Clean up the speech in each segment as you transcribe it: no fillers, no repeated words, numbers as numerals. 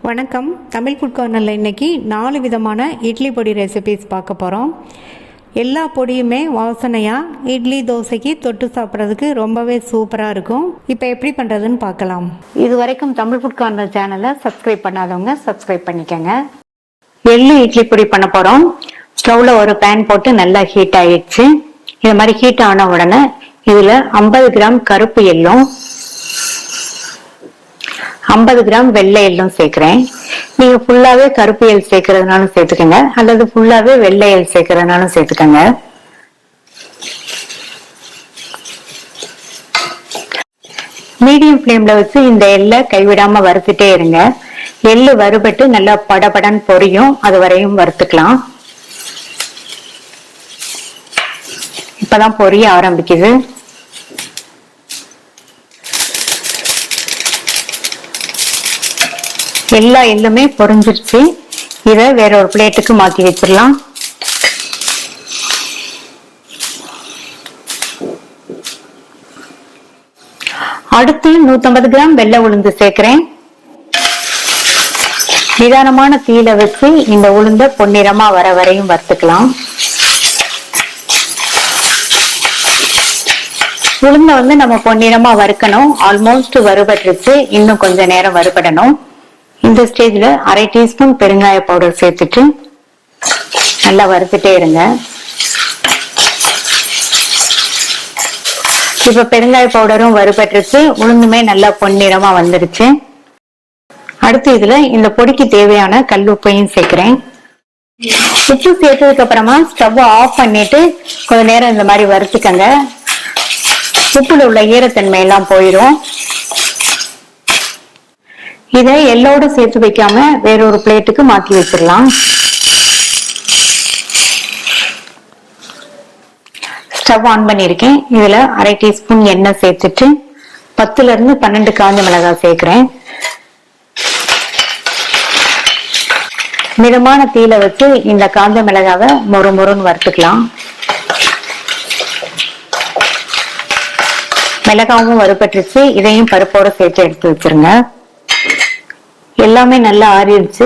வணக்கம். தமிழ் ஃபுட் கார்னரில் இன்றைக்கி 4 விதமான இட்லி பொடி ரெசிபீஸ் பார்க்க போகிறோம். எல்லா பொடியுமே வாசனையாக இட்லி தோசைக்கு தொட்டு சாப்பிட்றதுக்கு ரொம்பவே சூப்பராக இருக்கும். இப்போ எப்படி பண்ணுறதுன்னு பார்க்கலாம். இது வரைக்கும் தமிழ் ஃபுட் கார்னர் சேனலை சப்ஸ்கிரைப் பண்ணாதவங்க சப்ஸ்கிரைப் பண்ணிக்கோங்க. எள்ளு இட்லி பொடி பண்ண போகிறோம். ஸ்டவ்வில் ஒரு பேன் போட்டு நல்லா ஹீட் ஆகிடுச்சு. இது மாதிரி ஹீட் ஆன உடனே இதில் 50 கிராம் கருப்பு எள்ளும் 50 கிராம் வெள்ளை எள்ளும் சேர்க்கிறேன். நீங்க ஃபுல்லாவே கருப்பு எள் சேர்க்கறதுனாலும் சேர்த்துக்கங்க, அல்லது ஃபுல்லாவே வெள்ளை எள் சேர்க்கறதுனாலும் சேர்த்துக்கங்க. மீடியம் ஃப்ளேம்ல வச்சு இந்த எள்ளை கைவிடாம வறுத்துட்டே இருங்க. எள்ளு வறுபட்டு நல்லா படபடன்னு பொரியும், அது வரையும் வறுத்துக்கலாம். இப்பதான் பொரிய ஆரம்பிக்குது. எல்லா எள்ளுமே பொரிஞ்சிருச்சு. இதை வேற ஒரு பிளேட்டுக்கு மாத்தி வச்சிடலாம். அடுத்து 150 கிராம் வெள்ளை உளுந்து சேர்க்கிறேன். நிதானமான தீயில வச்சு இந்த உளுந்த பொன்னிறமா வர வரையும் வறுத்துக்கலாம். உளுந்த நம்ம பொன்னிறமா வறுக்கணும். ஆல்மோஸ்ட் வறுபட்டுருச்சு, இன்னும் கொஞ்ச நேரம் வறுபடணும். இந்த ஸ்டேஜ்ல 1/2 டீஸ்பூன் பெருங்காய பவுடர் சேர்த்துட்டு நல்லா வறுத்துட்டே இருங்க. இப்ப பெருங்காய பவுடரும் வறுபட்டுருச்சு, உளுந்துமே நல்லா பொன்னிறமா வந்துருச்சு. அடுத்து இதுல இந்த பொடிக்கு தேவையான கல் உப்பையும் சேர்க்கிறேன். உப்பு சேர்த்ததுக்கு அப்புறமா ஸ்டவ் ஆஃப் பண்ணிட்டு கொஞ்ச நேரம் இந்த மாதிரி வறுத்துக்கங்க. உப்புல உள்ள ஈரத்தன்மை எல்லாம் போயிடும். இதை எள்ளோட சேர்த்து வைக்காம வேறொரு பிளேட்டுக்கு மாத்தி வச்சிடலாம். ஸ்டவ் ஆன் பண்ணிருக்கேன். இதுல 1/2 டீஸ்பூன் எண்ணெய் சேர்த்துட்டு 10 இருந்து 12 காஞ்ச மிளகாய் சேர்க்கிறேன். மிதமான தீயில வச்சு இந்த காஞ்ச மிளகாவை மொறுன்னு வறுத்துக்கலாம். மிளகாவும் வறுபட்டுருச்சு. இதையும் பருப்போட சேர்த்து எடுத்து வச்சிருங்க. எல்லாமே நல்லா ஆறிடுச்சு.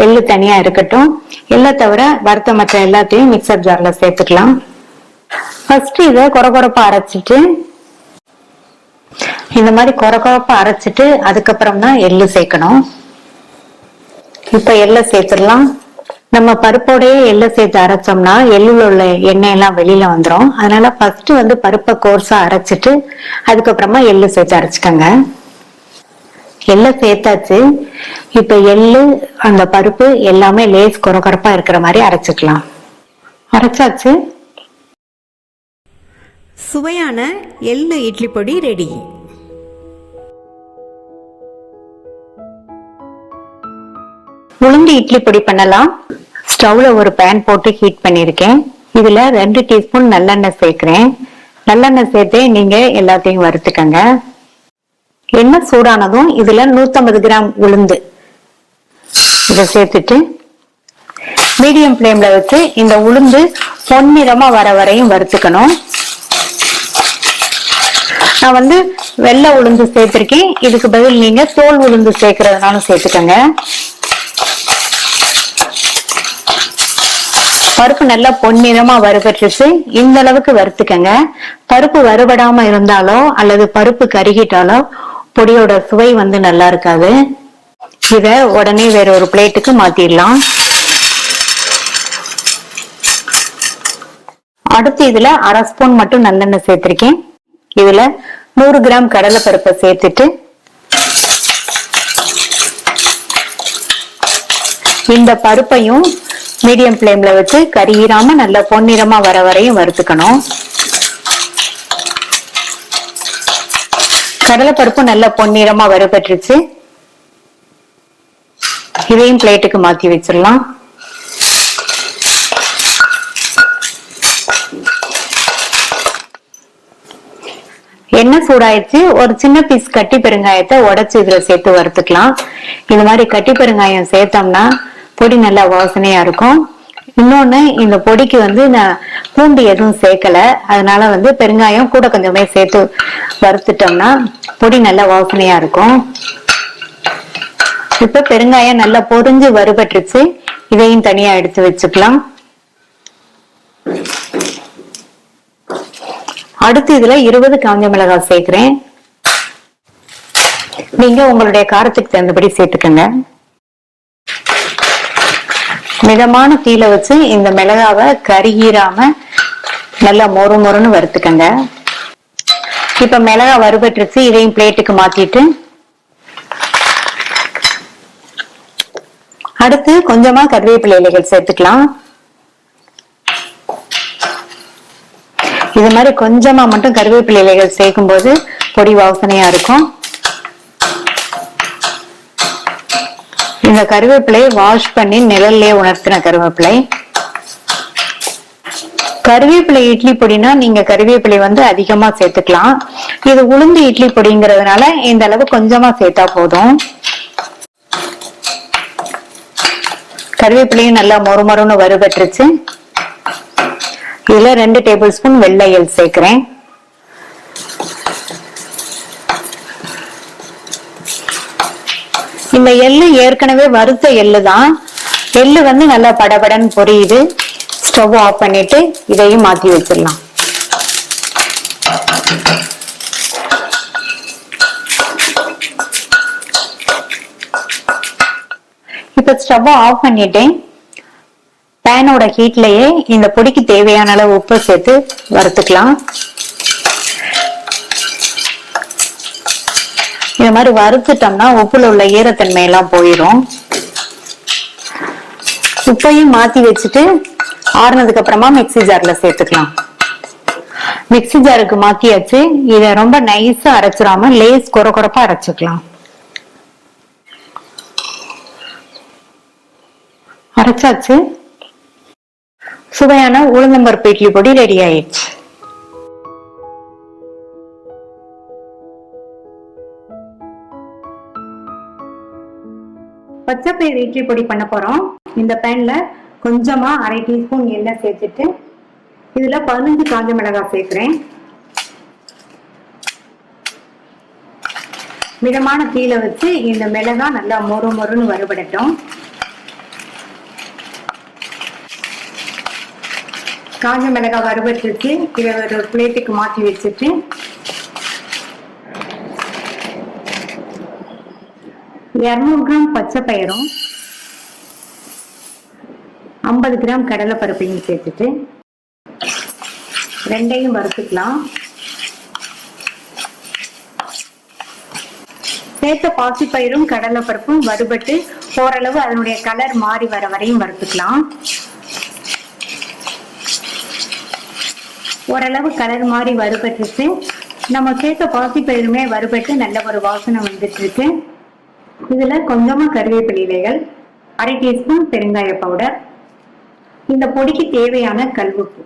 எள்ளு தனியா இருக்கட்டும். எள்ளை தவிர வறுத்த மற்ற எல்லாத்தையும் மிக்சர் ஜார்ல சேர்த்துக்கலாம். ஃபர்ஸ்ட் இதை கொரகொரப்பா அரைச்சிட்டு இந்த மாதிரி கொரகொரப்பா அரைச்சிட்டு அதுக்கப்புறம் தான் எள்ளு சேர்க்கணும். இப்ப எள்ளை சேர்த்துடலாம். நம்ம பருப்போடையே எள்ளை சேர்த்து அரைச்சோம்னா எள்ளுல உள்ள எண்ணெய் எல்லாம் வெளியில வந்துடும். அதனால ஃபர்ஸ்ட் பருப்பை கோர்ஸா அரைச்சிட்டு அதுக்கப்புறமா எள்ளு சேர்த்து அரைச்சுக்கோங்க. எள்ளை சேர்த்தாச்சு. இப்ப எள்ளு அந்த பருப்பு எல்லாமே லேஸ் கொரகொரப்பா இருக்கிற மாதிரி அரைச்சுக்கலாம். அரைச்சாச்சு. சுவையான எள்ளு இட்லி பொடி ரெடி. உளுந்து இட்லி பொடி பண்ணலாம். ஸ்டவ்ல ஒரு பேன் போட்டு ஹீட் பண்ணிருக்கேன். இதுல 2 டீஸ்பூன் நல்லெண்ணெய் சேர்க்கிறேன். நல்லெண்ணெய் சேர்த்து நீங்க எல்லாத்தையும் வறுத்துக்கங்க. எண்ணெய் சூடானதும் இதுல 150 கிராம் உளுந்து இதை சேர்த்துட்டு மீடியம் ஃப்ளேம்ல வச்சு இந்த உளுந்து பொன்னிறமா வர வரையும் வறுத்துக்கணும். நான் வெள்ளை உளுந்து சேர்த்திருக்கேன். இதுக்கு பதில் நீங்க தோல் உளுந்து சேர்க்கறதுனாலும் சேர்த்துக்கங்க. பருப்பு நல்லா பொன்னிறமா வறுபட்டுருச்சு. இந்த அளவுக்கு வறுத்துக்கங்க. பருப்பு வறுபடாம இருந்தாலோ அல்லது பருப்பு கருகிட்டாலோ பொடியோட சுவை நல்லா இருக்காது. இத உடனே வேற ஒரு பிளேட்டுக்கு மாத்திடலாம். அடுத்து இதுல 1/2 ஸ்பூன் மட்டும் நல்லெண்ணெய் சேர்த்திருக்கேன். இதுல 100 கிராம் கடலை பருப்பை சேர்த்துட்டு இந்த பருப்பையும் மீடியம் ஃப்ளேம்ல வச்சு கருகிராம நல்லா பொன்னிறமா வர வரையும் வறுத்துக்கணும். கடலைப்பருப்பு நல்லா பொன்னிறமா வறுபட்டுருச்சு. இதையும் பிளேட்டுக்கு மாத்தி வச்சிடலாம். எண்ணெய் சூடாயிடுச்சு. ஒரு சின்ன பீஸ் கட்டி பெருங்காயத்தை உடைச்சு இதுல சேர்த்து வறுத்துக்கலாம். இந்த மாதிரி கட்டி பெருங்காயம் சேர்த்தோம்னா பொடி நல்லா வாசனையா இருக்கும். இன்னொன்னு, இந்த பொடிக்கு நான் பூண்டு எதுவும் சேர்க்கல. அதனால பெருங்காயம் கூட கொஞ்சமே சேர்த்து வறுத்துட்டோம்னா பொடி நல்லா வாசனையா இருக்கும். இப்ப பெருங்காயம் நல்லா பொரிஞ்சு வறுபட்டுருச்சு. இதையும் தனியா எடுத்து வச்சுக்கலாம். அடுத்து இதுல 20 காஞ்ச மிளகாய் சேர்க்கிறேன். நீங்க உங்களுடைய காரத்துக்கு தகுந்தபடி சேர்த்துக்கங்க. மிதமான தீயில வச்சு இந்த மிளகாவை கருகீராம நல்லா மொறு மொறுன்னு வறுத்துக்கங்க. இப்ப மிளகாய் வறுபட்டுருச்சு. இதையும் பிளேட்டுக்கு மாத்திட்டு அடுத்து கொஞ்சமா கருவேப்பிலை இலைகள் சேர்த்துக்கலாம். இது மாதிரி கொஞ்சமா மட்டும் கருவேப்பிலை இலைகள் சேர்க்கும் போது பொடி வாசனையா இருக்கும். இந்த கருவேப்பிலை வாஷ் பண்ணி நிழல்லே உணர்த்தின கருவேப்பிலை. கருவேப்பிலை இட்லி பொடினா நீங்க கருவேப்பிலை அதிகமா சேர்த்துக்கலாம். இது உளுந்து இட்லி பொடிங்கிறதுனால இந்த அளவு கொஞ்சமா சேர்த்தா போதும். கருவேப்பிலையும் நல்லா மொறு மொறுன்னு வறுபட்டுருச்சு. இதுல 2 டேபிள் ஸ்பூன் வெள்ளை எள் சேர்க்கிறேன். இந்த எள்ளு ஏற்கனவே வறுத்த எள்ளு தான். எள்ளு நல்லா படபடன்னு பொரியுது. ஸ்டவ் ஆஃப் பண்ணிட்டு இதையும் மாத்தி வச்சிடலாம். இப்ப ஸ்டவ் ஆஃப் பண்ணிட்டேன். பேனோட ஹீட்லயே இந்த பொடிக்கு தேவையான அளவு உப்பு சேர்த்து வறுத்துக்கலாம். இந்த மாதிரி வறுத்துட்டோம்னா உப்புல உள்ள ஈரத்தன்மை எல்லாம் போயிடும். உப்பையும் மாத்தி வச்சுட்டு ஆறுனதுக்கு அப்புறமா மிக்ஸி ஜார்ல சேர்த்துக்கலாம். மிக்ஸி ஜாருக்கு மாத்தியாச்சு. இத ரொம்ப நைஸா அரைச்சிடாம லேஸ் கொரகொரப்பா அரைச்சுக்கலாம். அரைச்சாச்சு. சுவையான உளுந்தம்பருப்பு இட்லி பொடி ரெடி ஆயிடுச்சு. பச்சைப்பயிறு இட்லி பொடி பண்ண போறோம். இந்த பேன்ல கொஞ்சமா 1/2 டீஸ்பூன் எண்ணெய் சேர்த்துட்டு இதுல 15 காஞ்ச மிளகாய் சேர்க்கிறேன். மிதமான தீயில வச்சு இந்த மிளகாய் நல்லா மொறு மொறுன்னு வறுபடட்டும். காஞ்ச மிளகாய் வறுபட்டுருச்சு. இதை ஒரு பிளேட்டுக்கு மாற்றி வச்சுட்டு கிராம் பச்சை பயிரும் 50 கிராம் கடலை பருப்பையும் சேர்த்துட்டு ரெண்டையும் வறுத்துக்கலாம். சேர்த்த பாசிப்பயிரும் கடலை பருப்பும் வறுபட்டு ஓரளவு அதனுடைய கலர் மாறி வர வரையும் வறுத்துக்கலாம். ஓரளவு கலர் மாறி வறுபட்டுச்சு. நம்ம சேர்த்த பாசிப்பயிறுமே வறுபட்டு நல்ல ஒரு வாசனை வந்துட்டு இருக்கு. இதுல கொஞ்சமா கருவேப்பிலை இலைகள், 1/2 டீஸ்பூன் பெருங்காய பவுடர், இந்த பொடிக்கு தேவையான கல்லுப்பு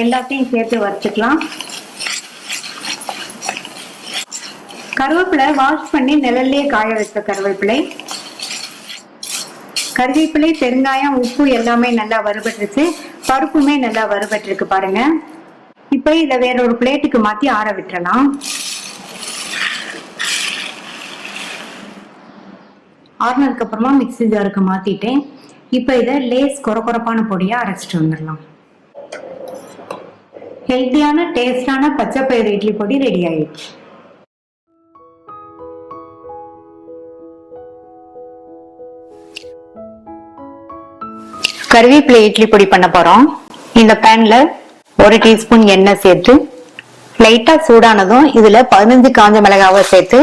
எல்லாத்தையும் சேர்த்து வறுத்துக்கலாம். கருவேப்பிலை வாஷ் பண்ணி நிழல்லே காய வச்ச கருவேப்பிலை, பெருங்காயம், உப்பு எல்லாமே நல்லா வறுபட்டுருச்சு. பருப்புமே நல்லா வறுபட்டுருக்கு பாருங்க. இப்ப இதை வேற ஒரு பிளேட்டுக்கு மாத்தி ஆற விட்டுறலாம். ஆறுனதுக்கு அப்புறமா மிக்ஸி ஜாருக்கு மாத்திட்டேன். இப்ப இதை லேஸ் கொரகொரப்பான பொடியா அரைச்சிட்டு வந்துடலாம். ஹெல்த்தியான டேஸ்டான பச்சைப்பயிறு இட்லி பொடி ரெடி ஆயிடுச்சு. கருவேப்பிலை இட்லி பொடி பண்ண போறோம். இந்த பேன்ல 1 டீஸ்பூன் எண்ணெய் சேர்த்து லைட்டா சூடானதும் இதுல 15 காஞ்ச மிளகாவை சேர்த்து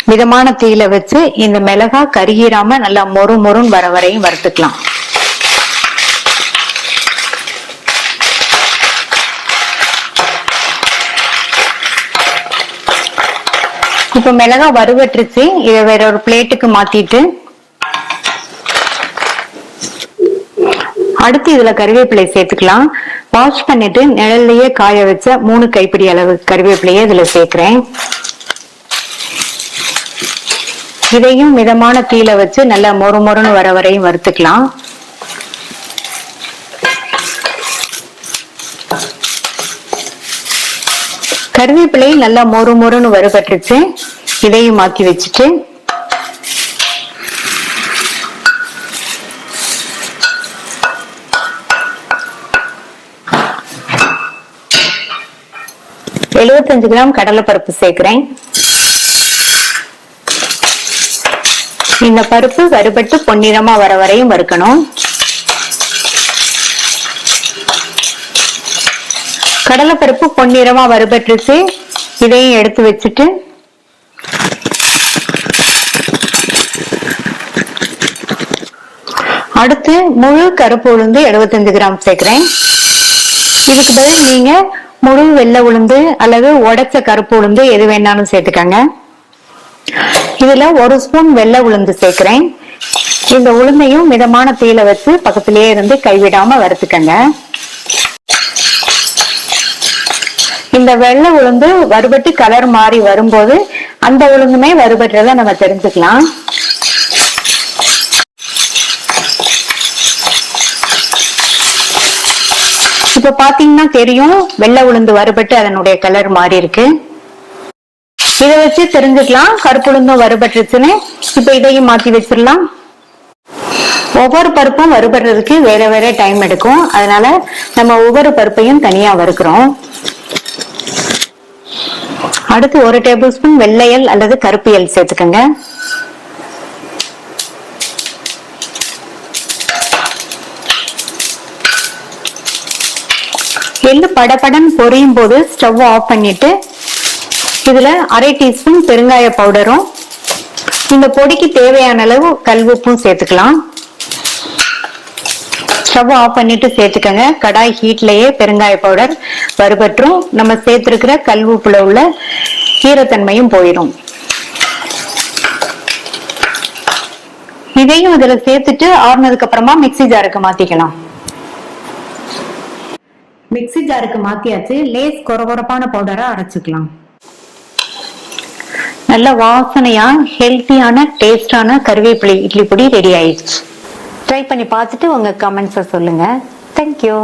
மிதமான தீயில வச்சு இந்த மிளகாய் கருகிராம நல்லா மொறு மொறுன்னு வர வரையும் வறுத்துக்கலாம். இப்ப மிளகாய் வறுபட்டுருச்சு. இதை வேற ஒரு பிளேட்டுக்கு மாத்திட்டு அடுத்து இதுல கருவேப்பிலை சேர்த்துக்கலாம். வாஷ் பண்ணிட்டு நிழல்லையே காய வச்ச 3 கைப்பிடி அளவு கருவேப்பிலையை இதுல சேர்க்கிறேன். இதையும் மிதமான தீயில வச்சு நல்லா மொறு மொறுன்னு வர வரையும் வறுத்துக்கலாம். கருவேப்பிலை நல்லா மொறு மொறுன்னு வறுபட்டுருச்சு. இதையும் மாத்தி வச்சுட்டு எழுபத்தஞ்சு கிராம் கடலைப்பருப்பு சேர்க்கிறேன். இந்த பருப்பு வறுபட்டு பொன்னிறமா வர வரையும் வறுக்கணும். கடலைப்பருப்பு பொன்னிறமா வறுபட்டுருச்சு. இதையும் எடுத்து வச்சுட்டு அடுத்து முழு கருப்பு உளுந்து 75 கிராம் சேர்க்கிறேன். இதுக்கு பதில் நீங்க முழு வெள்ளை உளுந்து அல்லது உடைச்ச கருப்பு உளுந்து எது வேணாலும் சேர்த்துக்கங்க. இதுல 1 ஸ்பூன் வெள்ளை உளுந்து சேர்க்கிறேன். இந்த உளுந்தையும் மிதமான தீயில வச்சு பக்கத்திலேயே இருந்து கைவிடாம வறுத்துக்கங்க. இந்த வெள்ளை உளுந்து வறுபட்டு கலர் மாறி வரும்போது அந்த உளுந்துமே வறுபட்டுறத நம்ம தெரிஞ்சுக்கலாம். இப்ப பாத்தீங்கன்னா தெரியும் வெள்ளை உளுந்து வறுபட்டு அதனுடைய கலர் மாறி இருக்கு. இதை வச்சு தெரிஞ்சுக்கலாம் கருப்பு உளுந்தும் வறுபட்டுருச்சுன்னு. இப்ப இதையும் மாத்தி வச்சிடலாம். ஒவ்வொரு பருப்பும் வறுபடுறதுக்கு வேற வேற டைம் எடுக்கும். அதனால நம்ம ஒவ்வொரு பருப்பையும் தனியா வறுக்கிறோம். அடுத்து 1 டேபிள் ஸ்பூன் வெள்ளையல் அல்லது கருப்பு எல் சேர்த்துக்கங்க. எள்ளு படபடன் பொரியும் போது ஸ்டவ் ஆஃப் பண்ணிட்டு இதுல 1/2 டீஸ்பூன் பெருங்காய பவுடரும் இந்த பொடிக்கு தேவையான அளவு கல்உப்பும் சேர்த்துக்கலாம். ஸ்டவ் ஆஃப் பண்ணிட்டு சேர்த்துக்கங்க. கடாய் ஹீட்லயே பெருங்காய பவுடர் வறுபற்றும். நம்ம சேர்த்திருக்கிற கல்உப்புல உள்ள ஈரத்தன்மையும் போயிடும். இதையும் இதுல சேர்த்துட்டு ஆறுனதுக்கு அப்புறமா மிக்ஸி ஜாருக்கு மாத்திக்கலாம். மிக்ஸி ஜாருக்கு மாத்தியாச்சு. லேஸ் கொரகொரப்பான பவுடரா அரைச்சுக்கலாம். நல்ல வாசனையா ஹெல்த்தியான டேஸ்டான கருவேப்பிலை இட்லி பொடி ரெடி ஆயிடுச்சு. ட்ரை பண்ணி பார்த்துட்டு உங்க கமெண்ட்ஸை சொல்லுங்க. தேங்க்யூ.